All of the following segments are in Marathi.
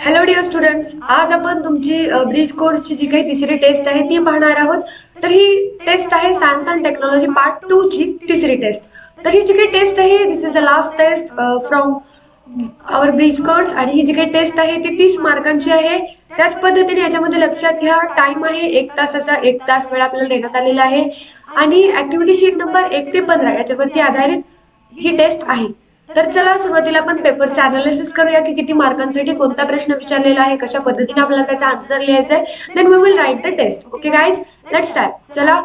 हॅलो डिअर स्टुडंट्स, आज आपण तुमची ब्रिज कोर्सची जी काही तिसरी टेस्ट आहे ती पाहणार आहोत. तर ही टेस्ट आहे सायन्स अँड टेक्नॉलॉजी पार्ट 2 ची तिसरी टेस्ट. तर ही जी काही टेस्ट आहे this is the last test from our bridge course आणि ही जी काही टेस्ट आहे ती 30 मार्कांची आहे. त्याच पद्धतीने याच्यामध्ये लक्षात घ्या, टाइम आहे 1 तासाचा. 1 तास वेळ आपल्याला देण्यात आलेला आहे आणि ऍक्टिव्हिटी शीट नंबर 1 ते 15 याच्यावरती आधारित ही टेस्ट आहे. तर चला सुरुवातीला आपण पेपरचे अनालिसिस करूया की किती मार्कांसाठी कोणता प्रश्न विचारलेला आहे, कशा पद्धतीने आपल्याला त्याचा आन्सर लिहायचा आहे. Then we will write the test. Okay guys, let's start. चला,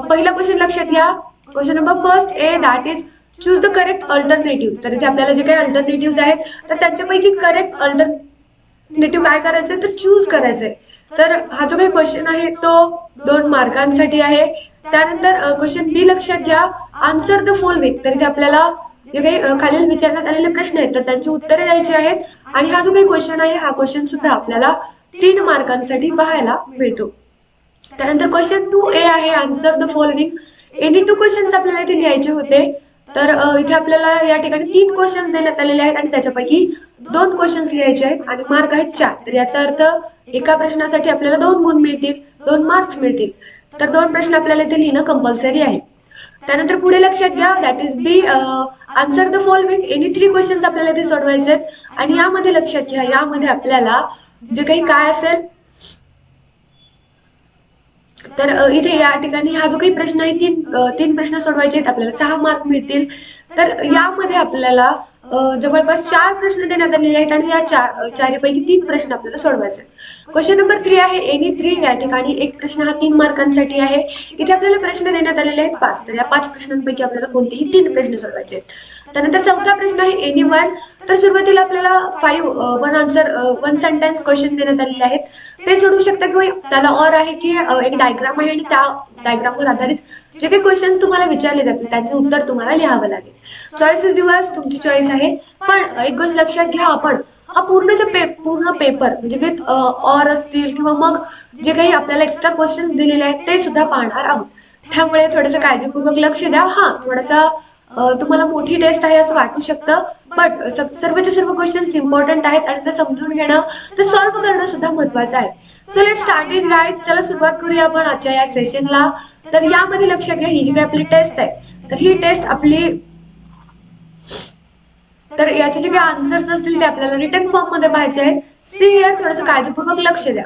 पहिला क्वेश्चन लक्षात घ्या. Question number first A, that is choose the correct alternative. तर इथे आपल्याला जे काही अल्टरनेटिव्ह आहेत तर त्यांच्यापैकी करेक्ट अल्टरनेटिव्ह काय करायचंय तर चूज करायचंय. तर हा जो काही क्वेश्चन आहे तो 2 मार्कांसाठी आहे. त्यानंतर क्वेश्चन बी लक्षात घ्या, आन्सर द फॉलोइंग. तर इथे आपल्याला जे काही खालील विचारण्यात आलेले प्रश्न आहेत तर त्यांची उत्तरे द्यायची आहेत. आणि हा जो काही क्वेश्चन आहे हा क्वेश्चन सुद्धा आपल्याला 3 मार्कांसाठी पाहायला मिळतो. त्यानंतर क्वेश्चन 2 ए आहे, answer the following. Any 2 questions आपल्याला इथे लिहायचे होते. तर इथे आपल्याला या ठिकाणी 3 क्वेश्चन देण्यात आलेले आहेत आणि त्याच्यापैकी 2 क्वेश्चन्स लिहायचे आहेत आणि मार्क आहेत 4. तर याचा अर्थ एका प्रश्नासाठी आपल्याला 2 गुण मिळतील, 2 मार्क्स मिळतील. तर 2 प्रश्न आपल्याला इथे लिहिणं कंपल्सरी आहे. त्यानंतर पुढे लक्षात घ्या, that is B, answer the following. Any 3 questions आपल्याला इथे सोडवायचे आहेत आणि यामध्ये लक्षात घ्या, यामध्ये आपल्याला जे काही काय असेल तर इथे या ठिकाणी हा जो काही प्रश्न आहे 3 प्रश्न सोडवायचे आहेत, आपल्याला 6 मार्क मिळतील. तर यामध्ये आपल्याला जवळपास 4 प्रश्न देण्यात आलेले आहेत आणि या चारपैकी 3 प्रश्न आपल्याला सोडवायचे आहेत. क्वेश्चन नंबर 3 आहे एनी 3. या ठिकाणी एक प्रश्न हा 3 मार्कांसाठी आहे. इथे आपल्याला प्रश्न देण्यात आलेले आहेत 5. तर या 5 प्रश्नांपैकी आपल्याला कोणतेही 3 प्रश्न सोडवायचे आहेत. त्यानंतर चौथा प्रश्न आहे एनी 1. तर सुरुवातीला आपल्याला 1 आन्सर 1 सेंटेन्स क्वेश्चन देण्यात आलेले आहेत, ते सोडवू शकता किंवा त्याला और आहे की एक डायग्राम आहे आणि त्या डायग्रामवर आधारित जे काही क्वेश्चन तुम्हाला विचारले जातील त्यांचे उत्तर तुम्हाला लिहावं लागेल. चॉईस इज युअर्स, तुमची चॉईस आहे. पण एक गोष्ट लक्षात घ्या, आपण हा पूर्ण पेपर म्हणजे विथ और असतील किंवा मग जे काही आपल्याला एक्स्ट्रा क्वेश्चन्स दिलेले आहेत ते सुद्धा पाहणार आहोत. त्यामुळे थोडंसं काळजीपूर्वक लक्ष द्या. थोडासा तुम्हाला मोठी टेस्ट आहे असं वाटू शकतं, बट सर्वचे सर्व क्वेश्चन्स इम्पॉर्टंट आहेत आणि ते समजून घेणं, ते सॉल्व्ह करणं सुद्धा महत्वाचं आहे. So let's start it guys. चला सुरुवात करूया आपण आजच्या या सेशनला. तर यामध्ये लक्षात घ्या, ही जी काही आपली टेस्ट आहे तर ही टेस्ट आपली, तर याचे जे काही आन्सर्स असतील ते आपल्याला रिटन फॉर्म मध्ये पाहायचे आहेत. सी हिअर, थोडंसं काळजीपूर्वक लक्ष द्या.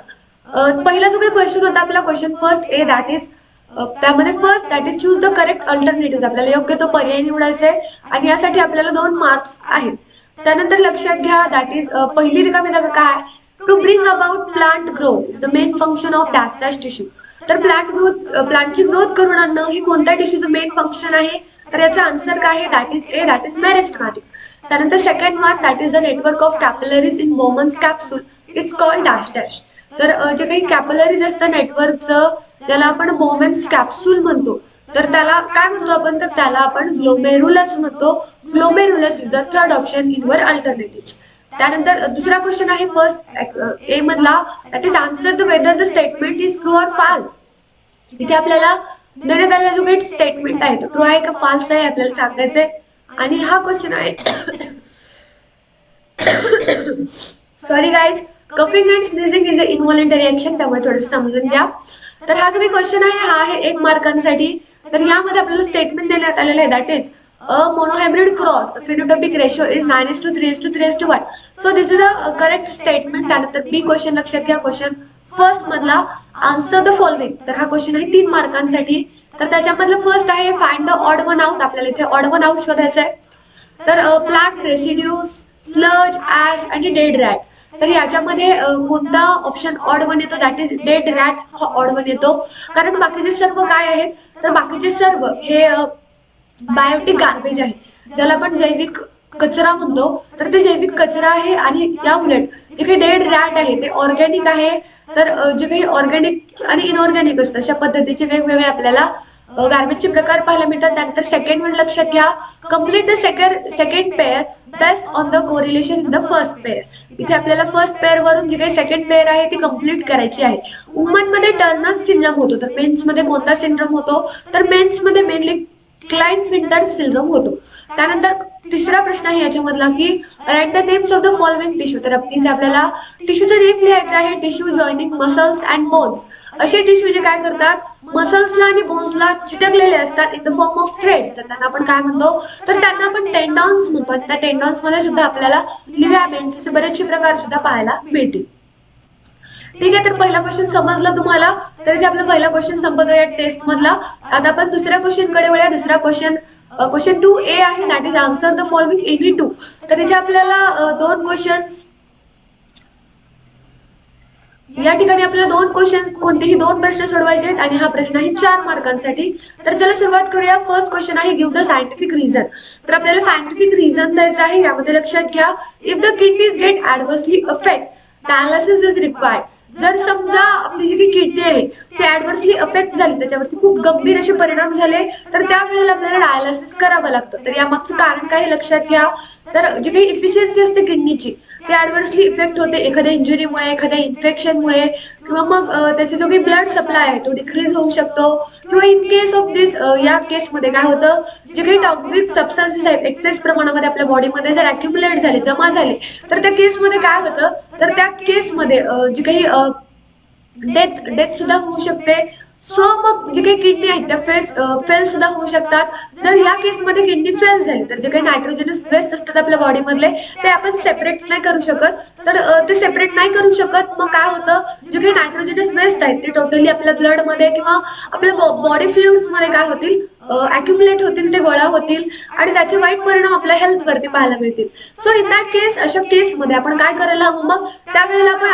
पहिला जो काही क्वेश्चन होता आपला question first A, that is त्यामध्ये first that is choose the correct alternative. आपल्याला योग्य तो पर्याय निवडायचा आहे आणि यासाठी आपल्याला 2 मार्क्स आहेत. त्यानंतर लक्षात घ्या, दॅट इज पहिली रिकामी जागा काय, to bring about plant growth is the main function of dash dash tissue. तर प्लांटची ग्रोथ करून आणणं ही कोणत्या टिश्यूचं मेन फंक्शन आहे. तर याचा आन्सर काय आहे, that is A, that is meristematic. त्यानंतर second one, that is the network of capillaries in Bowman's capsule it's called dash dash. तर जे काही कॅपिलरीज असतं नेटवर्कचं त्याला आपण बोमेन्स कॅप्सूल म्हणतो. तर त्याला काय म्हणतो आपण, तर त्याला आपण ग्लोमेरुलस म्हणतो. Glomerulus is the third option in our alternative. त्यानंतर दुसरा क्वेश्चन आहे फर्स्ट ए मधला, that is answer the whether the statement is true or false. इथे आपल्याला देण्यात आलेला जो काही स्टेटमेंट आहे तो ट्रू आहे का फॉल्स आहे आपल्याला सांगायचंय. आणि हा क्वेश्चन आहे sorry guys, coughing and sneezing is a इनव्हॉलंटरी action, त्यामुळे थोडंसं समजून घ्या. तर हा जो काही क्वेश्चन आहे हा आहे 1 मार्कांसाठी. तर यामध्ये आपल्याला स्टेटमेंट देण्यात आलेलं आहे, that is a monohybrid cross phenotypic ratio is 9:3:3:1. So this is a correct statement. त्यानंतर बी क्वेश्चन लक्षात घ्या, क्वेश्चन फर्स्ट मधला आन्सर द फॉलोइंग. तर हा क्वेश्चन आहे 3 मार्कांसाठी. तर त्याच्यामधलं फर्स्ट आहे find the odd one out. आपल्याला इथे ऑड वन आउट शोधायचं आहे. तर प्लांट रेसिड्यूज, स्लज, ऍश आणि डेड रॅट. तर याच्यामध्ये कोणता ऑप्शन ऑड वन येतो, दॅट इज डेड रॅट हा ऑड वन येतो. कारण बाकीचे सर्व काय आहेत, तर बाकीचे सर्व हे बायोटिक गार्बेज आहे, ज्याला आपण जैविक कचरा म्हणतो. तर ते जैविक कचरा आहे आणि या उलट जे काही डेड रॅट आहे ते ऑर्गॅनिक आहे. तर जे काही ऑर्गॅनिक आणि इनऑर्गॅनिक असतं अशा पद्धतीचे वेगवेगळे आपल्याला गार्बेजचे प्रकार पाहायला मिळतात. त्यानंतर सेकंड वन लक्षात घ्या, complete the second pair based on the correlation in the first pair. इथे आपल्याला फर्स्ट पेअर वरून जी काही सेकंड पेअर आहे ती कम्प्लीट करायची आहे. वुमन मध्ये टर्नर सिंड्रोम होतो, तर मेन्स मध्ये कोणता सिंड्रोम होतो, तर मेन्स मध्ये मेनली क्लाइनफिल्टर सिंड्रोम होतो. त्यानंतर तिसरा प्रश्न आहे याच्यामधला की write the names of the following tissue. तर इथे आपल्याला टिश्यूचं नेम लिहायचं आहे. Tissue joining muscles and bones. असे टिश्यू जे काय करतात, मसल्सला आणि बोन्सला चिटकलेले असतात in the form of threads. तर त्यांना आपण काय म्हणतो, तर त्यांना आपण टेंडॉन्स म्हणतो. त्या टेंडॉन्स मध्ये सुद्धा आपल्याला लिगामेंट्स असे बरेचसे प्रकार सुद्धा पाहायला मिळतील. ठीक आहे, तर पहिला क्वेश्चन समजला तुम्हाला. तर इथे आपला पहिला क्वेश्चन संपतो या टेस्ट मधला. आता आपण दुसऱ्या क्वेश्चन कडे वळूया. दुसरा क्वेश्चन क्वेश्चन 2A आहे, that is answer the following any two. तर इथे आपल्याला दोन क्वेश्चन्स, या ठिकाणी आपल्याला दोन क्वेश्चन, कोणतेही दोन प्रश्न सोडवायचे आहेत आणि हा प्रश्न आहे 4 मार्कांसाठी. तर चला सुरुवात करूया. फर्स्ट क्वेश्चन आहे गिव्ह द सायंटिफिक रिझन. तर आपल्याला सायंटिफिक रिझन द्यायचं आहे. यामध्ये लक्षात घ्या, if the kidneys get adversely affect dialysis is required. जर समजा आपली जी काही किडनी आहे ती ऍडव्हर्सली अफेक्ट झाली, त्याच्यावरती खूप गंभीर असे परिणाम झाले, तर त्यावेळेला आपल्याला डायलिसिस करावं लागतं. तर यामागचं कारण काय लक्षात घ्या. तर जी काही इफिशियन्सी असते किडनीची ते ऍडव्हर्सली इफेक्ट होते एखाद्या इंजुरीमुळे, एखाद्या इन्फेक्शनमुळे, किंवा मग त्याची जो काही ब्लड सप्लाय आहे तो डिक्रीज होऊ शकतो. किंवा इन केस ऑफ दिस, या केसमध्ये काय होतं, जे काही टॉक्सिक सबस्टन्सेस आहेत एक्सेस प्रमाणामध्ये आपल्या बॉडीमध्ये जर अक्युमुलेट झाले, जमा झाले, तर त्या केसमध्ये काय होतं, तर त्या केसमध्ये जी काही डेथ सुद्धा होऊ शकते. सो मग जे काही किडनी आहेत त्या फेल सुद्धा होऊ शकतात. जर या केसमध्ये किडनी फेल झाली तर जे काही नायट्रोजनस वेस्ट असतात आपल्या बॉडीमधले ते आपण सेपरेट नाही करू शकत. तर ते सेपरेट नाही करू शकत, मग काय होतं, जे काही नायट्रोजनस वेस्ट आहेत ते टोटली आपल्या ब्लड मध्ये किंवा आपल्या बॉडी फ्लुइड्स मध्ये काय होतील, अक्युमुलेट होतील, ते गोळा होतील आणि त्याचे वाईट परिणाम आपल्या हेल्थ वरती पाहायला मिळतील. सो इन दॅट केस, अशा केसमध्ये आपण काय करायला हवं, मग त्यावेळेला आपण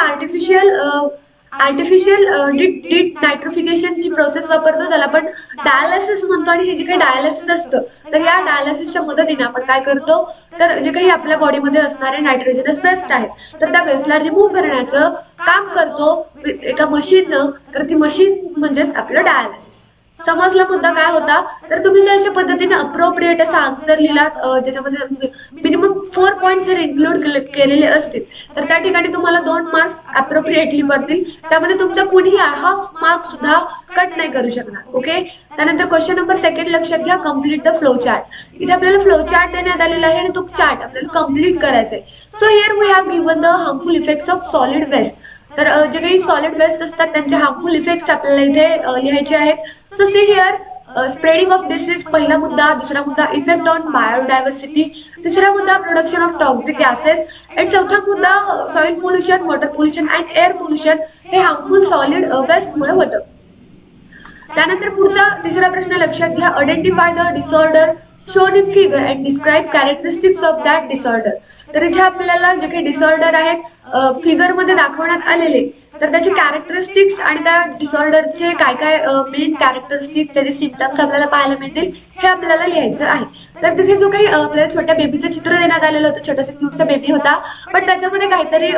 आर्टिफिशियल डीट नायट्रोफिकेशनची प्रोसेस वापरतो, त्याला आपण डायलिसिस म्हणतो. आणि हे जे काही डायलिसिस असतं, तर या डायलिसिसच्या मदतीने आपण काय करतो, तर जे काही आपल्या बॉडीमध्ये असणारे नायट्रोजनस वेस्ट आहेत तर त्या वेस्टला रिमूव्ह करण्याचं काम करतो एका मशीननं. तर ती मशीन म्हणजेच आपलं डायलिसिस. समजला मुद्दा काय होता. तर तुम्ही जर अशा पद्धतीने अप्रोप्रिएट असा आन्सर लिहिलात, ज्याच्यामध्ये मिनिमम 4 पॉईंट जर इन्क्लूड केलेले असतील, तर त्या ठिकाणी तुम्हाला 2 मार्क्स अप्रोप्रिएटली पडतील. त्यामध्ये तुमचा कुणीही हाफ मार्क सुद्धा कट नाही करू शकणार. ओके, त्यानंतर क्वेश्चन नंबर 2 लक्षात घ्या, कम्प्लीट द फ्लो चार्ट. इथे आपल्याला फ्लो चार्ट देण्यात आलेला आहे आणि तो चार्ट आपल्याला कम्प्लीट करायचा आहे. So here we have given the harmful effects of solid waste. तर जे काही सॉलिड वेस्ट असतात त्यांचे हार्मफुल इफेक्ट्स आपल्याला इथे लिहायचे आहेत. So see here, spreading of disease पहिला मुद्दा. दुसरा मुद्दा इफेक्ट ऑन बायोडायव्हर्सिटी. तिसरा मुद्दा प्रोडक्शन ऑफ टॉक्सिक गॅसेस. आणि चौथा मुद्दा soil pollution, water pollution and air pollution. हे हार्मफुल सॉलिड वेस्टमुळे होतं. त्यानंतर पुढचा तिसरा प्रश्न लक्षात घ्या, identify the disorder shown in figure and describe characteristics of that disorder. तर इथे आपल्याला जे काही डिसऑर्डर आहेत फिगर मध्ये दाखवण्यात आलेले, तर त्याचे कॅरेक्टरिस्टिक्स आणि त्या डिसऑर्डरचे काय काय मेन कॅरेक्टरिस्टिक्स, त्याचे सिम्पटम्स आपल्याला पाहायला मिळतील, हे आपल्याला लिहायचं आहे. तर तिथे जो काही आपल्याला छोट्या बेबीचं चित्र देण्यात आलेलं होतं, छोटासा क्यूटचा बेबी होता, पण त्याच्यामध्ये काहीतरी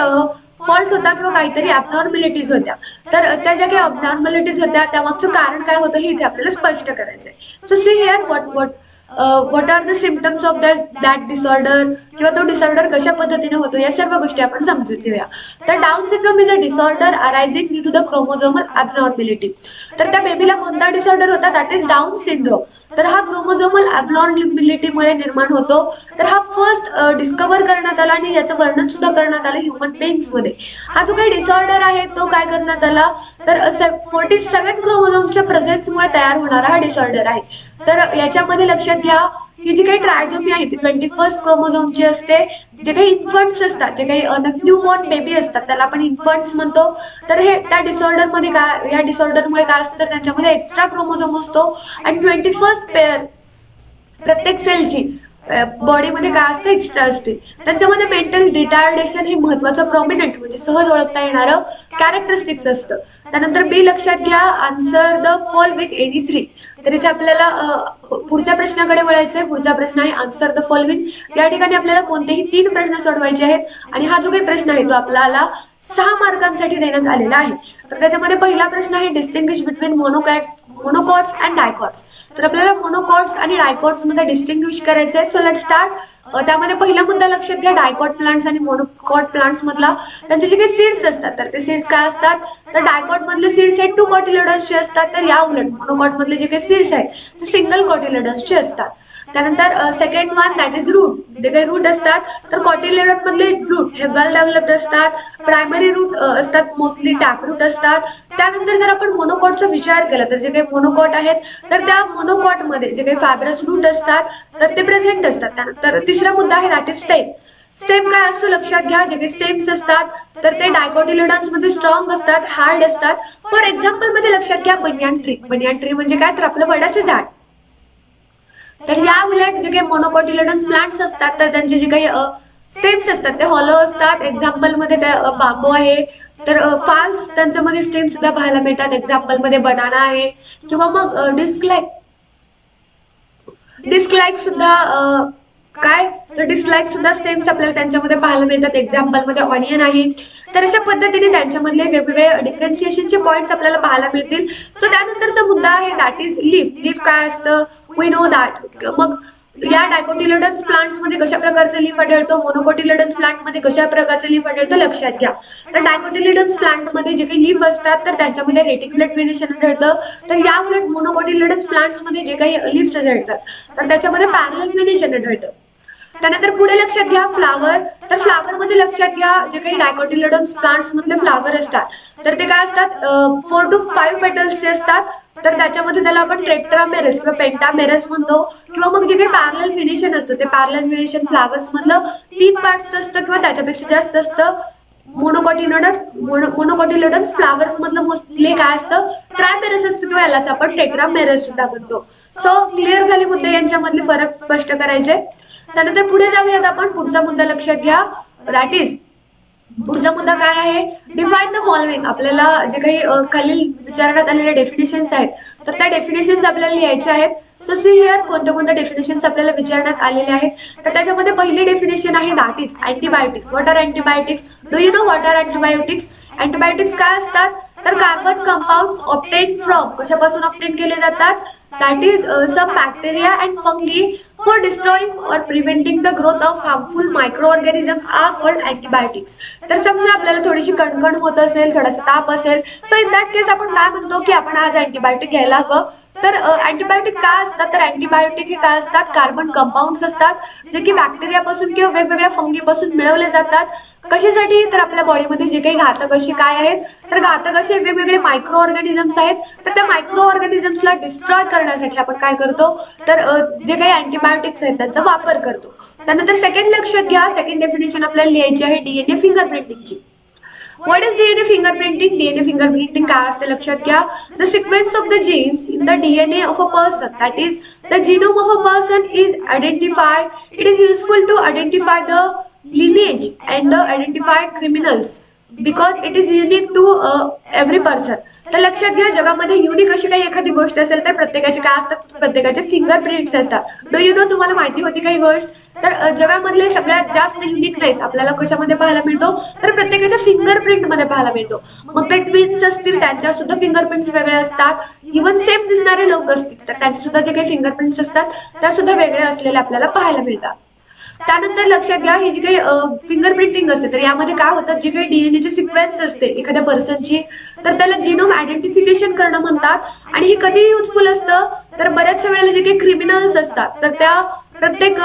फॉल्ट होता किंवा काहीतरी ॲबनॉर्मॅलिटीज होत्या. तर त्या ज्या काही ॲबनॉर्मॅलिटीज होत्या त्यामागचं कारण काय होतं हे इथे आपल्याला स्पष्ट करायचंय. So see here what are the symptoms of that disorder, किंवा तो डिसऑर्डर कशा पद्धतीने होतो, या सर्व गोष्टी आपण समजून घेऊया. तर Down syndrome is a disorder arising due to the chromosomal abnormality. तर त्या बेबीला कोणता डिसऑर्डर होता, दॅट इज डाऊन सिंड्रोम. तर हा क्रोमोझोमल ॲबनॉर्मॅलिटीमुळे निर्माण होतो. तर हा फर्स्ट डिस्कवर करण्यात आला आणि याचं वर्णन सुद्धा करण्यात आलं ह्युमन बिंग्स मध्ये. हा जो काही डिसऑर्डर आहे तो काय करण्यात आला, तर 47 क्रोमोझोम्सच्या प्रेझेन्समुळे तयार होणारा हा डिसऑर्डर आहे. तर याच्यामध्ये लक्षात घ्या, ही जी काही ट्रायझोमी आहे ती 21 क्रोमोझोमची असते. जे काही इन्फंट्स असतात, जे काही न्यूबॉर्न बेबी असतात त्याला आपण इन्फंट्स म्हणतो. तर हे त्या डिसऑर्डर मध्ये काय, या डिसऑर्डरमुळे काय असतं, त्यांच्यामध्ये एक्स्ट्रा क्रोमोझोम असतो आणि 21 पेअर प्रत्येक सेलची बॉडीमध्ये काय असतं, एक्स्ट्रा असते. त्याच्यामध्ये मेंटल रिटार्डेशन हे महत्वाचं प्रॉमिनंट म्हणजे सहज ओळखता येणारं कॅरेक्टरिस्टिक्स असतं. त्यानंतर बी लक्षात घ्या, आन्सर द फॉलोइंग एनी 3. तर इथे आपल्याला पुढच्या प्रश्नाकडे वळायचंय. पुढचा प्रश्न आहे आन्सर द फॉलोइंग. या ठिकाणी आपल्याला कोणतेही 3 प्रश्न सोडवायचे आहेत आणि हा जो काही प्रश्न आहे तो आपल्याला 6 मार्कांसाठी देण्यात आलेला आहे. तर त्याच्यामध्ये पहिला प्रश्न आहे distinguish between monocots and dicots. तर आपल्याला मोनोकॉट्स आणि डायकॉट्स मध्ये डिस्टिंग्विश करायचं आहे. So let start. त्यामध्ये पहिला मुद्दा लक्षात घ्या, डायकॉट प्लांट्स आणि मोनोकॉट प्लांट्स मधला त्यांचे जे काही सीड्स असतात तर ते सीड्स काय असतात, तर डायकॉट मधले सीड्स हे 2 कॉटिलेडन्सचे असतात. तर या उलट मोनोकॉट मधले जे काही सीड्स आहेत ते सिंगल कॉटिलेडन्सचे असतात. त्यानंतर second one that is root. जे काही रूट असतात तर कॉटिलेडॉन मधले रूट हे वेल डेव्हलप्ड असतात. प्रायमरी रूट असतात मोस्टली टॅप रूट असतात. त्यानंतर जर आपण मोनोकॉटचा विचार केला तर जे काही मोनोकॉट आहेत तर त्या मोनोकॉट मध्ये जे काही फायब्रस रूट असतात तर ते प्रेझेंट असतात. त्यानंतर तिसरा मुद्दा आहे दॅट इज स्टेम. स्टेम काय असतो लक्षात घ्या. जे काही स्टेम्स असतात तर ते डायकोटिलेडॉन्स मध्ये स्ट्रॉंग असतात, हार्ड असतात. फॉर एक्झाम्पल मध्ये लक्षात घ्या बनियान ट्री. बनियान ट्री म्हणजे काय तर आपलं वडाचं झाड. तर या उलट जे काही मोनोकॉटिलेडॉन्स प्लांट्स असतात तर त्यांचे जे काही स्टेम्स असतात ते हॉलो असतात. एक्झाम्पल मध्ये बांबू आहे तर फाल्स त्यांच्यामध्ये स्टेम सुद्धा पाहायला मिळतात. एक्झाम्पल मध्ये बनाना आहे किंवा मग डिस्क लाईक सुद्धा काय तर डिसलाईक सुद्धा स्टेम्स आपल्याला त्यांच्यामध्ये पाहायला मिळतात. एक्झाम्पल मध्ये ऑनियन आहे. तर अशा पद्धतीने त्यांच्यामधले वेगवेगळे डिफरन्शिएशनचे पॉइंट्स आपल्याला पाहायला मिळतील. सो त्यानंतरचा मुद्दा आहे दॅट इज लीफ. लीफ काय असतं वी नो दॅट. मग या डायकोटिलेडॉन्स प्लांट्स मध्ये कशा प्रकारचं लीफ आढळतो, मोनोकोटिलेडॉन्स प्लांट मध्ये कशा प्रकारचं लीफ आढळतं लक्षात घ्या. तर डायकोटिलेडॉन्स प्लांट मध्ये जे काही लीफ असतात तर त्यांच्यामध्ये रेटिक्युलेट व्हेनेशन आढळतं. तर या उलट मोनोकोटिलेडॉन्स प्लांट्स मध्ये जे काही लीव्स आढळतात तर त्याच्यामध्ये पॅरलल व्हेनेशन आढळतं. त्यानंतर पुढे लक्षात घ्या फ्लावर. तर फ्लावर मध्ये लक्षात घ्या जे काही डायकोटिलेडॉन्स प्लांट्स मधले फ्लावर असतात तर ते काय असतात 4 to 5 पेटल्सचे असतात. तर त्याच्यामध्ये त्याला आपण टेट्रामेरस किंवा पेंटामेरस म्हणतो. किंवा मग जे काही पॅरलल व्हेनेशन असतं ते पॅरलल व्हेनेशन फ्लावर्स मधलं 3 पार्ट्स असतं किंवा त्याच्यापेक्षा जास्त असतं. मोनोकोटिलेडॉन्स फ्लावर्स मधलं मोस्टली काय असतं ट्रायमेरस असतं किंवा यालाच आपण टेट्रामेरस सुद्धा म्हणतो. सो क्लिअर झाले मुद्दे यांच्यामधले फरक स्पष्ट करायचे. त्यानंतर पुढे जाऊयात आपण. पुढचा मुद्दा लक्षात घ्या दॅट इज पुढचा मुद्दा काय आहे डिफाईन द फॉलोइंग. आपल्याला जे काही खालील विचारण्यात आलेले डेफिनेशन्स आहेत तर त्या डेफिनेशन्स आपल्याला लिहायच्या आहेत. सो सी हिअर कोणत्या कोणत्या डेफिनेशन्स आपल्याला विचारण्यात आलेले आहेत. तर त्याच्यामध्ये पहिली डेफिनेशन आहे that is antibiotics. What are antibiotics. Do you know what are antibiotics. Antibiotics काय असतात तर कार्बन कंपाऊंड्स ऑब्टेन फ्रॉम. कशापासून ऑब्टेन केले जातात that is some bacteria and fungi for destroying or preventing the growth of harmful microorganisms are called antibiotics. तर समजा आपल्याला थोडीशी कणकण होत असेल, थोडासा ताप असेल, सो इन दॅट केस आपण काय म्हणतो की आपण आज अँटीबायोटिक घ्यायला हवं. तर अँटीबायोटिक काय असतात तर अँटीबायोटिक हे काय असतात कार्बन कंपाऊंड्स असतात जे की बॅक्टेरियापासून किंवा वेगवेगळ्या फंगीपासून मिळवले जातात. कशासाठी तर आपल्या बॉडीमध्ये जे काही घातक असे काय आहेत तर घातक असे वेगवेगळे मायक्रो ऑर्गॅनिझम्स आहेत. तर त्या मायक्रो ऑर्गॅनिझम्सला डिस्ट्रॉय करण्यासाठी आपण काय करतो तर जे काही अँटीबायोटिक्स आहेत त्यांचा वापर करतो. त्यानंतर सेकंड लक्षात घ्या. सेकंड डेफिनेशन आपल्याला लिहायची आहे DNA फिंगरप्रिंटिंगची. What is DNA fingerprinting? DNA fingerprinting काय असते लक्षात घ्या. The sequence of the genes in the DNA of a person, that is the genome of a person is identified. It is useful to identify the lineage and identify criminals because it is unique to every person. तर लक्षात घ्या जगामध्ये युनिक अशी काही एखादी गोष्ट असेल तर प्रत्येकाचे काय असतात प्रत्येकाचे फिंगरप्रिंट्स असतात. डू यू नो तुम्हाला माहिती होती काही गोष्ट तर जगामधले सगळ्यात जास्त युनिकनेस आपल्याला कशामध्ये पाहायला मिळतो तर प्रत्येकाच्या फिंगरप्रिंट मध्ये पाहायला मिळतो. मग ते ट्विन्स असतील त्यांच्या सुद्धा फिंगरप्रिंट्स वेगळे असतात. इव्हन सेम दिसणारे लोक असतील तर त्यांचे सुद्धा जे काही फिंगरप्रिंट्स असतात त्या सुद्धा वेगळे असलेले आपल्याला पाहायला मिळतात. त्यानंतर लक्षात घ्या ही जी काही फिंगरप्रिंटिंग असते तर यामध्ये काय होतं जे काही डीएनएची सिक्वेन्स असते एखाद्या पर्सनची तर त्याला जिनोम आयडेंटिफिकेशन करणं म्हणतात. आणि हे कधी युजफुल असतं तर बऱ्याचशा वेळेला जे काही क्रिमिनल्स असतात तर त्या प्रत्येक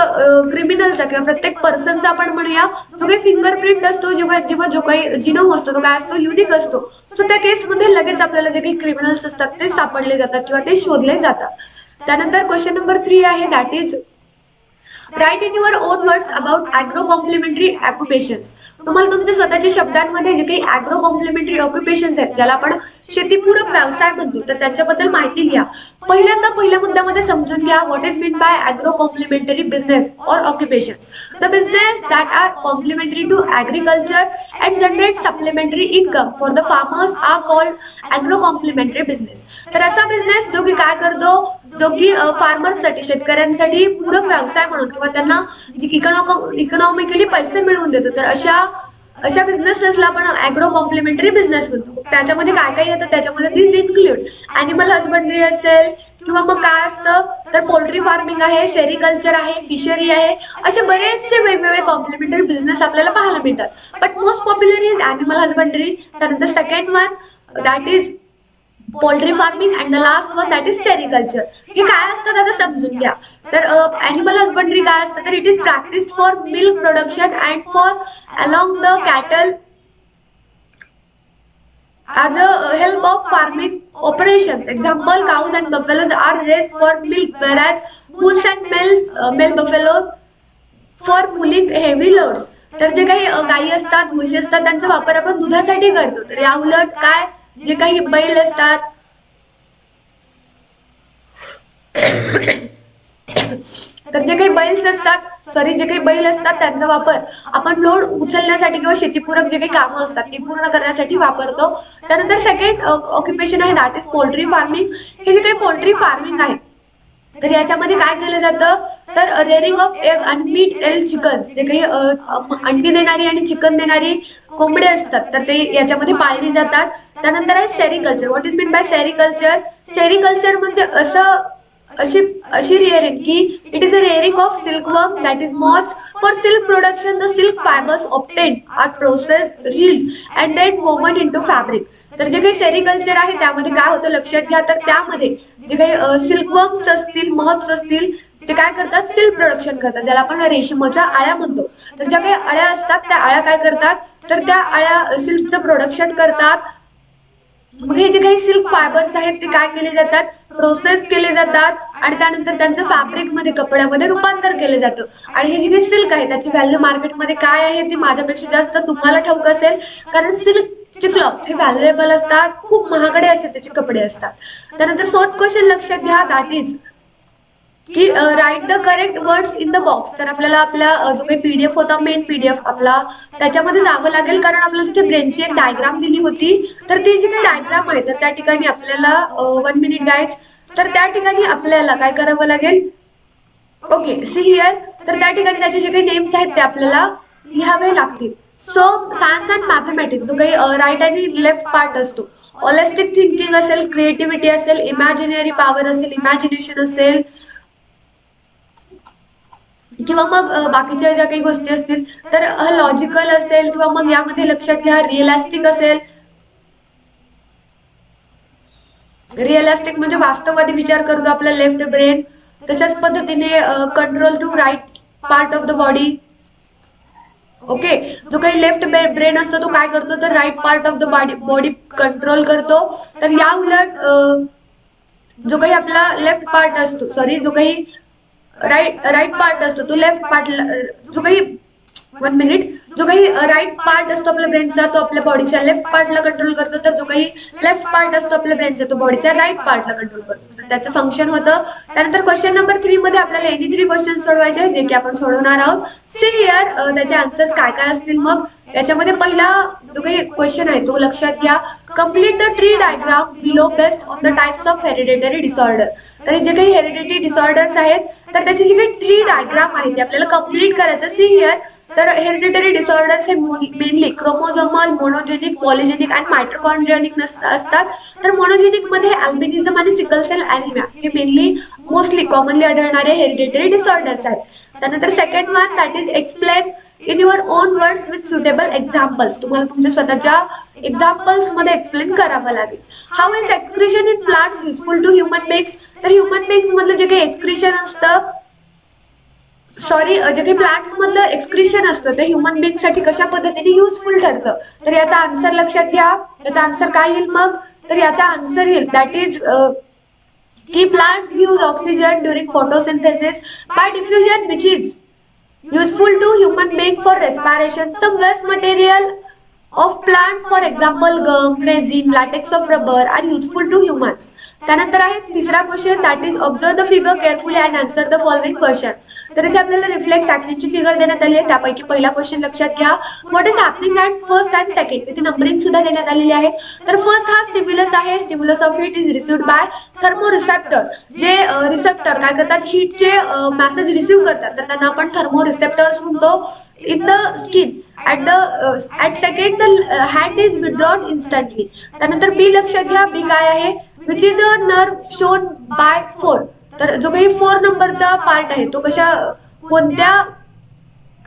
क्रिमिनलचा किंवा प्रत्येक पर्सनचा आपण म्हणूया जो काही फिंगरप्रिंट असतो जेव्हा जो काही जिनोम असतो तो काय असतो युनिक असतो. सो त्या केसमध्ये लगेच आपल्याला जे काही क्रिमिनल्स असतात ते सापडले जातात किंवा ते शोधले जातात. त्यानंतर क्वेश्चन नंबर 3 आहे that is write in your own words about agro complementary occupations. तुम्हाला तुमच्या स्वतःच्या शब्दांमध्ये जे काही ॲग्रो कॉम्प्लिमेंटरी ऑक्युपेशन्स आहेत ज्याला आपण शेतीपूरक व्यवसाय म्हणतो तर त्याच्याबद्दल माहिती घ्या. पहिल्या मुद्द्यामध्ये समजून घ्या what is mean by agro complementary business or occupations. The business that are complementary to agriculture and generate supplementary income for the farmers are called agro complementary business. तर असा बिझनेस जो की काय करतो जो की फार्मर्ससाठी शेतकऱ्यांसाठी पूरक व्यवसाय म्हणून किंवा त्यांना जी इकॉनॉमिकली पैसे मिळवून देतो तर अशा बिझनेसला आपण ॲग्रो कॉम्प्लिमेंटरी बिझनेस म्हणतो. त्याच्यामध्ये काय काय येतं त्याच्यामध्ये दिस इन्क्लूड ॲनिमल हजबंडरी असेल किंवा मग काय असतं तर पोल्ट्री फार्मिंग आहे, सेरिकल्चर आहे, फिशरी आहे, असे बरेचसे वेगवेगळे कॉम्प्लिमेंटरी बिझनेस आपल्याला पाहायला मिळतात. But most popular is animal husbandry. त्यानंतर second one that is poultry farming and the last one that is sericulture. हे काय असतं आता समजून घ्या. तर ॲनिमल हजबंड्री काय असतं, तर it is practice for milk production and for along the cattle as a help of farming operations. Example, cows and buffaloes are raised for milk, whereas bulls and male buffalo for pulling heavy loads. तर जे काही गायी असतात, म्हशी असतात, त्यांचा वापर आपण दुधासाठी करतो. तर या उलट काय, जे काही बैल असतात तर जे काही बैल असतात त्यांचा वापर आपण लोड उचलण्यासाठी किंवा शेतीपूरक जे काही कामं असतात ती पूर्ण करण्यासाठी वापरतो. त्यानंतर सेकंड ऑक्युपेशन आहे दॅट इज पोल्ट्री फार्मिंग. हे जे काही पोल्ट्री फार्मिंग आहे तर याच्यामध्ये काय केलं जातं, तर रेअरिंग ऑफ एग आणि मीट एल चिकन्स, जे काही अंडी देणारी आणि चिकन देणारी कोंबडे असतात तर ते याच्यामध्ये पाळली जातात. त्यानंतर आहे sericulture. What is mean by sericulture? Sericulture म्हणजे अशी रिअरिंग की it is a rearing of silkworm that is moths. For silk production the silk fibres obtained are processed, reeled and then woven into fabric. तर जे काही सेरिकल्चर आहे त्यामध्ये काय होतं लक्षात घ्या, तर त्यामध्ये जे काही सिल्कवर्म्स असतील, मॉथ्स असतील, ते काय करतात, सिल्क प्रोडक्शन करतात, ज्याला आपण रेशमाच्या आळ्या म्हणतो. तर ज्या काही आळ्या असतात त्या आळ्या काय करतात, तर त्या आळ्या सिल्कचं प्रोडक्शन करतात. मग हे जे काही सिल्क फायबर्स आहेत ते काय केले जातात, प्रोसेस केले जातात आणि त्यानंतर त्यांचं फॅब्रिक मध्ये, कपड्यामध्ये रूपांतर केले जातं. आणि हे जे काही सिल्क आहे त्याची व्हॅल्यू मार्केटमध्ये काय आहे ती माझ्यापेक्षा जास्त तुम्हाला ठाऊक असेल, कारण सिल्कचे क्लॉथ्स हे व्हॅल्युएबल असतात, खूप महागडे असे त्याचे कपडे असतात. त्यानंतर फोर्थ क्वेश्चन लक्षात घ्या दॅट इज की write the correct words in the box. तर आपल्याला आपला जो काही पीडीएफ होता, मेन पीडीएफ आपला, त्याच्यामध्ये जावं लागेल, कारण आपल्याला तिथे ब्रेनची एक डायग्राम दिली होती. तर ती जी काही डायग्राम आहे तर त्या ठिकाणी आपल्याला 1 मिनिट गाईज, तर त्या ठिकाणी आपल्याला काय करावं लागेल, ओके सी हिअर, तर त्या ठिकाणी त्याचे जे काही नेम्स आहेत ते आपल्याला लिहावे लागतील. सो सायन्स अँड मॅथमॅटिक्स जो काही राईट आणि लेफ्ट पार्ट असतो, ऑलेस्टिक थिंकिंग असेल, क्रिएटिव्हिटी असेल, इमॅजिनरी पॉवर असेल, इमॅजिनेशन असेल, किंवा मग बाकीच्या ज्या काही गोष्टी असतील तर लॉजिकल असेल, किंवा मग यामध्ये लक्षात घ्या रिअलिस्टिक असेल. रिअलिस्टिक म्हणजे वास्तववादी विचार करतो आपला लेफ्ट ब्रेन. तशाच पद्धतीने control to right part of the body. Okay, जो काही लेफ्ट ब्रेन असतो तो काय करतो, तर right part of the body control करतो. तर या उलट जो काही आपला लेफ्ट पार्ट असतो, सॉरी, जो काही राईट पार्ट असतो तो लेफ्ट पार्ट, जो काही 1 मिनिट, जो काही राईट पार्ट असतो आपल्या ब्रेनचा तो आपल्या बॉडीच्या लेफ्ट पार्टला कंट्रोल करतो, तर जो काही लेफ्ट पार्ट असतो आपल्या ब्रेनचा तो बॉडीच्या राईट पार्टला कंट्रोल करतो. तर त्याचं फंक्शन होतं. त्यानंतर क्वेश्चन नंबर 3 मध्ये आपल्याला एनी 3 क्वेश्चन सोडवायचे जे की आपण सोडवणार आहोत. सी हिअर त्याचे आन्सर्स काय काय असतील. मग याच्यामध्ये पहिला जो काही क्वेश्चन आहे तो लक्षात घ्या, complete the tree diagram below based on the types of hereditary disorder. तर जे काही हेरिडिटरी डिसऑर्डर्स आहेत तर त्याची जी काही ट्री डायग्राम आहे ती आपल्याला कम्प्लीट करायचं. सी हिअर, तर हेरिडिटरी डिसऑर्डर्स हे मेनली क्रोमोझोमल, मोनोजेनिक, पॉलिजेनिक आणि मायटोकॉन्ड्रियनिक असतात. तर मोनोजेनिक मध्ये अल्बिनिझम आणि सिकल सेल ॲनिमिया हे मेनली मोस्टली कॉमनली आढळणारे हेरिडिटरी डिसऑर्डर्स आहेत. त्यानंतर second one that is explain in your own words with suitable examples. तुम्हाला तुमच्या स्वतःच्या एक्झाम्पल्स मध्ये एक्सप्लेन करावं लागेल. How is excretion in plants useful to human beings. तर ह्युमन बीइंग्स मधलं जे काही एक्सक्रिशन असतं, सॉरी, जे काही प्लांट्स मधलं एक्सक्रिशन असतं ते ह्युमन बीइंग साठी कशा पद्धतीने युजफुल ठरतं. तर याचा आन्सर लक्षात घ्या. याचा आन्सर काय येईल मग, तर याचा आन्सर येईल दॅट इज की plants use oxygen during photosynthesis by diffusion which is useful to human being for respiration. Some waste material of plant, for example gum, resin, latex of rubber are useful to humans. त्यानंतर आहे तिसरा question that is observe the figure carefully and answer the following questions. तर इथे आपल्याला रिफ्लेक्स ऍक्शनची फिगर देण्यात आली आहे. त्यापैकी पहिला क्वेश्चन लक्षात घ्या, what is happening at first and second. इथे नंबरिंग सुद्धा देण्यात आलेली आहे. तर फर्स्ट हा स्टिम्युलस आहे. Stimulus of heat is received by thermoreceptor. जे रिसेप्टर काय करतात, हीटचे मेसेज रिसीव्ह करतात, तर त्यांना आपण थर्मोरिसेप्टर्स म्हणतो. In the skin at second the hand is withdrawn instantly. त्यानंतर बी लक्षात घ्या, बी काय आहे, which is a nerve shown by 4. तर जो काही 4 नंबरचा पार्ट आहे तो कोणत्या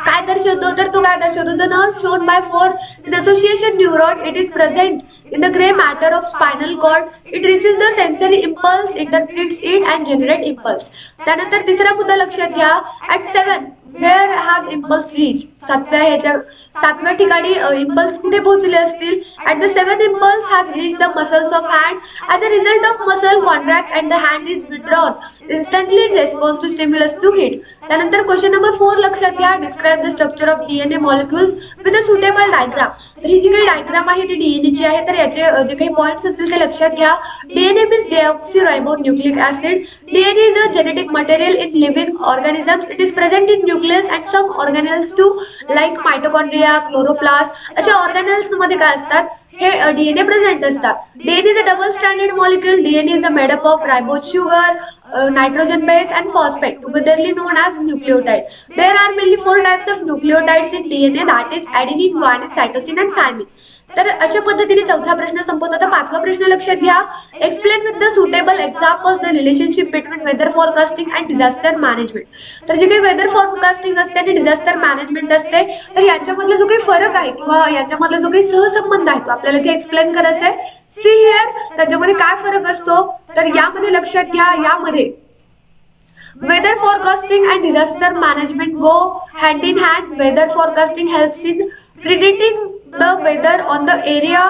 काय दर्शवतो तर तो काय दर्शवतो the nerve shown by four is association neuron it is present in the gray matter of spinal cord it receives the sensory impulse interprets it and generate impulse. त्यानंतर तिसरा मुद्दा लक्षात घ्या at 7 where has impulse reached सातव्या ठिकाणी impulse कुठे पोहोचले असतील at the 7 impulse has reached the muscles of hand as a result of muscle contract and the hand is withdrawn instantly in response to stimulus to hit. त्यानंतर क्वेश्चन नंबर 4 लक्षात घ्या describe the structure of DNA molecules with a suitable diagram. तर ही जी काही डायग्राम आहे ती डीएनए ची आहे तर याचे जे काही पॉइंट्स असतील ते लक्षात घ्या. DNA means deoxyribonucleic acid. DNA is a genetic material in living organisms. It is present in nucleus and some organelles too like mitochondria, chloroplast. अशा ऑर्गॅनेल्स मध्ये काय असतात हे डीएनए प्रेझेंट असतात. DNA is a double standard molecule. DNA is a made up of ribose sugar, nitrogen base and phosphate togetherly known as nucleotide. There are mainly 4 types of nucleotides in DNA that is adenine, guanine, cytosine and thymine. तर अशा पद्धतीने चौथा प्रश्न संपत होता. पाचवा प्रश्न लक्षात घ्या. Explain with the suitable examples the relationship between weather forecasting and disaster management. तर जे काही वेदर फॉरकास्टिंग असते आणि डिझास्टर मॅनेजमेंट असते तर यांच्यामधला जो काही फरक आहे किंवा यांच्यामधला जो काही सहसंबंध आहे तो आपल्याला ते एक्सप्लेन करायचा आहे. सी हिअर त्याच्यामध्ये काय फरक असतो तर यामध्ये लक्षात घ्या. यामध्ये weather forecasting and disaster management go hand in hand. Weather forecasting helps in predicting the weather on the area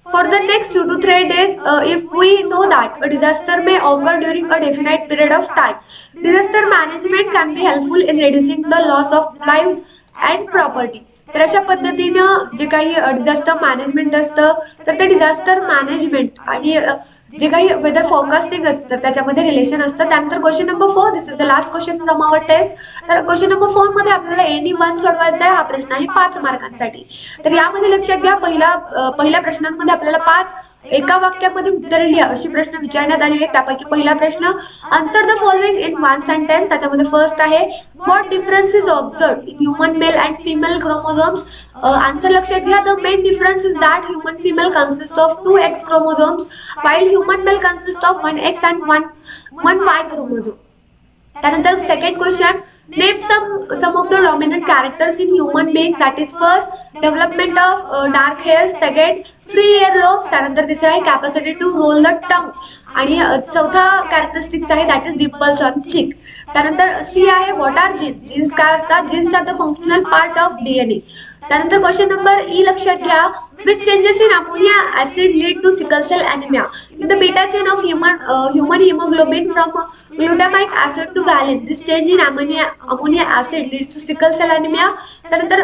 for the next 2 to 3 days if we know that a disaster may occur during a definite period of time. Disaster management can be helpful in reducing the loss of lives and property. तर अशा पद्धतीनं जे काही डिझास्टर मॅनेजमेंट असतं तर ते डिझास्टर मॅनेजमेंट आणि जे काही वेदर फोरकास्टिंग असतं त्याच्यामध्ये रिलेशन असतं. त्यानंतर question number 4 this is the last question from our test. तर क्वेश्चन नंबर 4 मध्ये आपल्याला एनी 1 सोडवायचा आहे. हा प्रश्न आहे 5 मार्कांसाठी. तर यामध्ये लक्षात घ्या पहिल्या प्रश्नांमध्ये आपल्याला 5 एका वाक्यामध्ये उत्तरे लिहा अशी प्रश्न विचारण्यात आलेले आहेत. त्यापैकी पहिला प्रश्न answer the following in 1 sentence. त्याच्यामध्ये फर्स्ट आहे what difference is observed in human male and female chromosomes. Answer लक्षात घ्या. The main difference is that human female consist of 2 X chromosomes while human male consists of 1 X and 1 Y chromosome. त्यानंतर second question name some of the dominant characters in human being. that is first development of dark hair, second free air lobes, त्यानंतर तिसरा आहे capacity to roll the tongue आणि चौथा कॅरेक्टरिस्टिक्स आहे that is dimples on cheek. त्यानंतर सी आहे व्हॉट आर जीन्स. जीन्स काय असतात. Genes are the functional part of DNA. त्यानंतर क्वेश्चन नंबर ई लक्षात घ्या. which changes in ammonia acid lead to sickle cell anemia. in the beta chain of human hemoglobin from glutamic acid to valine this change in ammonia acid leads to sickle cell anemia. त्यानंतर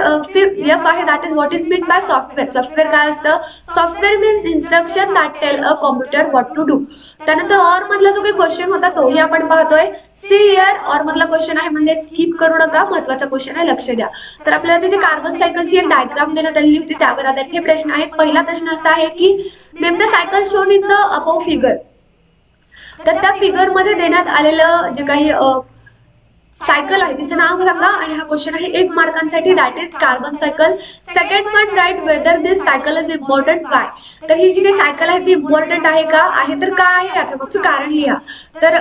F आहे that is what is meant by software. Software काय असतं. Software means instruction that tell a computer what to do. त्यानंतर ऑर मधला जो काही क्वेश्चन होता तोही आपण पाहतोय. सी हिअर ऑर मधला क्वेश्चन आहे म्हणजे स्किप करू नका. महत्वाचा क्वेश्चन आहे लक्ष द्या. तर आपल्याला तिथे कार्बन सायकलची एक डायग्राम देण्यात आलेली होती त्यावर आधारित हे प्रश्न आहेत. पहिला प्रश्न असा आहे की name the cycle shown in the above figure. तर त्या फिगर मध्ये देण्यात आलेलं जे काही सायकल आहे तिचं नाव सांगा आणि हा क्वेश्चन आहे 1 मार्कांसाठी that is carbon cycle. Second one write whether this cycle is important by. तर ही जी काही सायकल आहे ती इम्पॉर्टंट आहे का आहे तर काय आहे याच्यामागचं कारण लिहा. तर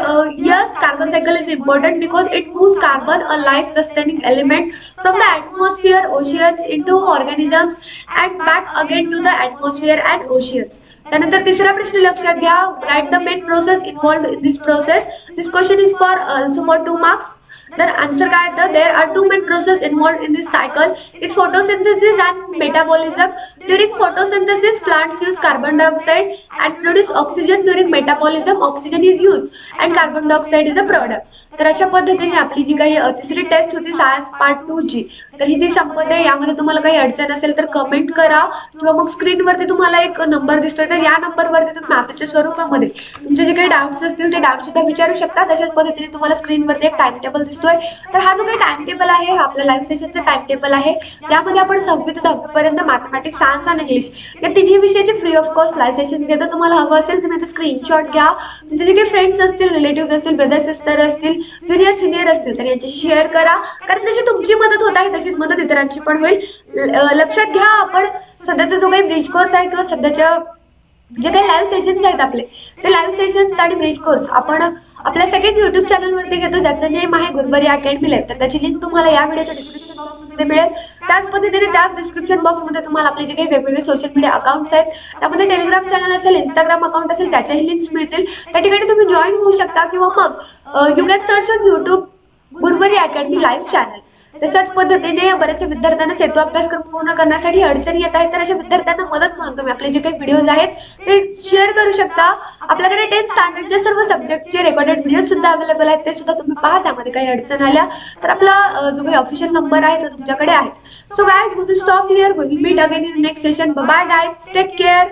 yes carbon cycle is important because it moves carbon a life sustaining element from the atmosphere oceans into organisms and back again to the atmosphere and oceans. त्यानंतर तिसरा प्रश्न लक्षात घ्या. Write the main process involved in this process. This question is for also for 2 marks. तर आन्सर काय तर there are 2 main process involved in this cycle is photosynthesis and metabolism. During photosynthesis plants use carbon dioxide and produce oxygen. During metabolism oxygen is used and carbon dioxide is a product. तर अशा पद्धतीने आपली जी काही तिसरी टेस्ट होती सायन्स पार्ट 2 ची तर ही ती संपते. यामध्ये तुम्हाला काही अडचण असेल तर कमेंट करा किंवा मग स्क्रीनवरती तुम्हाला एक नंबर दिसतोय तर या नंबरवरती तुम्ही मेसेजच्या स्वरूपामध्ये तुमचे जे काही डाऊट्स असतील ते डाऊट सुद्धा विचारू शकता. तशाच पद्धतीने तुम्हाला स्क्रीनवरती एक टाइम टेबल दिसतोय. तर हा जो काही टाइम टेबल आहे हा आपल्या लाईव्ह सेशनचा टाइम टेबल आहे. यामध्ये आपण 6वी ते 10वी पर्यंत मॅथमॅटिक्स, सायन्स आणि इंग्लिश या तिन्ही विषयाचे free of cost live session घेतो. तुम्हाला हवं असेल तुम्ही त्याचा स्क्रीनशॉट घ्या. तुमचे जे काही फ्रेंड्स असतील, रिलेटिव्ह असतील, ब्रदर सिस्टर असतील, ज्युनियर सिनियर असतील तर यांच्याशी शेअर करा. कारण जशी तुमची मदत होत आहे तशीच मदत इतरांची पण होईल. लक्षात घ्या आपण सध्याचा जो काही ब्रिज कोर्स आहे किंवा सध्याच्या जे काही लाईव्ह सेशन्स आहेत आपले, ते लाईव्ह सेशन्स आणि ब्रिज कोर्स आपण आपल्या सेकंड युट्यूब चॅनलवरती घेतो, ज्याचं नेम आहे गुरुवारी अकॅडमी लाईव्ह. तर त्याची लिंक तुम्हाला या व्हिडिओच्या डिस्क्रिप्शन बॉक्समध्ये मिळेल. त्याच पद्धतीने त्याच डिस्क्रिप्शन बॉक्समध्ये तुम्हाला आपले जे काही वेगवेगळे सोशल मीडिया अकाउंट्स आहेत, त्यामध्ये टेलिग्राम चॅनल असेल, इंस्टाग्राम अकाउंट असेल, त्याच्याही लिंक्स मिळतील. त्या ठिकाणी तुम्ही जॉईन होऊ शकता किंवा मग you can search on YouTube गुरुवारी अकॅडमी लाईव्ह चॅनल. तशाच पद्धतीने बऱ्याचशा विद्यार्थ्यांना सेतू अभ्यासक्रम पूर्ण करण्यासाठी अडचणी येत आहेत, तर अशा विद्यार्थ्यांना मदत म्हणून तुम्ही आपले जे काही व्हिडिओज आहेत ते शेअर करू शकता. आपल्याकडे 10th स्टँडर्डचे सर्व सब्जेक्टचे रेकॉर्डेड व्हिडिओ सुद्धा अवेलेबल आहेत, ते सुद्धा तुम्ही पहा. त्यामध्ये काही अडचण आल्या तर आपला जो काही ऑफिशियल नंबर आहे तो तुमच्याकडे आहे. So guys, we will stop here. We will meet again in next session. Bye guys, take care.